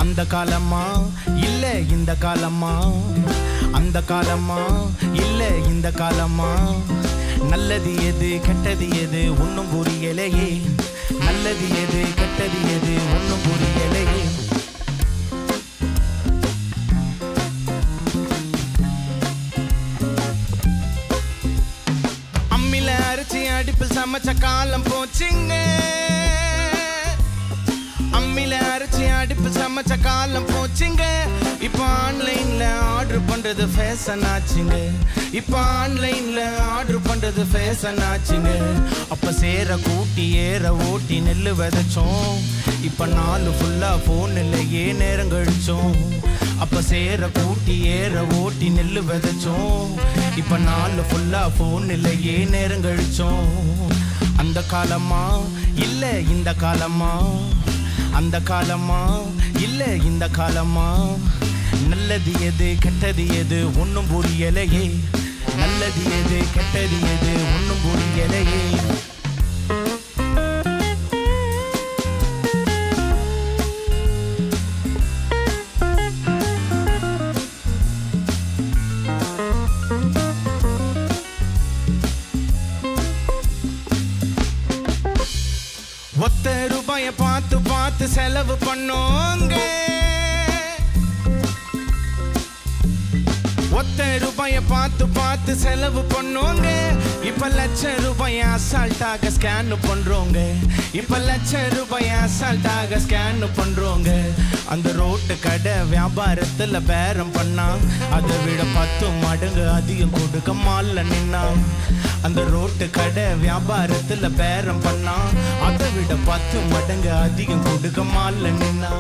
அந்த காலமா இல்ல இந்த காலமா அந்த காலமா இல்ல இந்த காலமா நல்லது எது கெட்டது எது ஒன்னும் புரியலையே நல்லது எது கெட்டது எது ஒன்னும் புரியலையே அம்மில அரைச்சி அடுப்பில் சமைச்ச காலம் போச்சுங்க அம்மில அரைச்சி அடுப்பில் சமைச்ச காலம் போச்சுங்க இப்போ ஆன்லைன்ல ஆர்டர் பண்றது ஃபேஷன் ஆச்சுங்க இப்போ ஆன்லைன்ல ஆர்டர் பண்றது ஃபேஷன் ஆச்சுங்க அப்ப சேர கூட்டி ஏற ஓட்டி நெல்லு விதைச்சோம் இப்ப நாலு ஃபுல்லா போன்லயே நேரம் கழிச்சோம் அப்ப சேர கூட்டி ஏற ஓட்டி நெல்லு விதைச்சோம் இப்ப நாலு ஃபுல்லா போன்லயே நேரம் கழிச்சோம் அந்த காலமா இல்ல இந்த காலமா அந்த காலமா இல்ல இந்த காலமா நல்லது எது கெட்டது எது ஒன்னும் புரியலையே நல்லது எது கெட்டது எது ஒன்னும் புரியலையே ஒத்த ரூபாய பார்த்து பார்த்து செலவு பண்ணோங்க ஒத்த ரூபாய பார்த்து பார்த்து செலவு பண்ணோங்க இப்ப லட்சம் ரூபாய் அசால்ட்டாக ஸ்கேன் பண்றோங்க இப்ப லட்சம் ரூபாய் அசால்ட்டாக ஸ்கேன் பண்றோங்க அந்த ரோட்டு கடை வியாபாரத்துல பேரம் பண்ணா அதை விட 10 மடங்கு அதிகம் கொடுக்க மால்ல நின்னா அந்த ரோட்டு கடை வியாபாரத்துல பேரம் பண்ணா அதை விட 10 மடங்கு அதிகம் கொடுக்க மால்ல நின்னா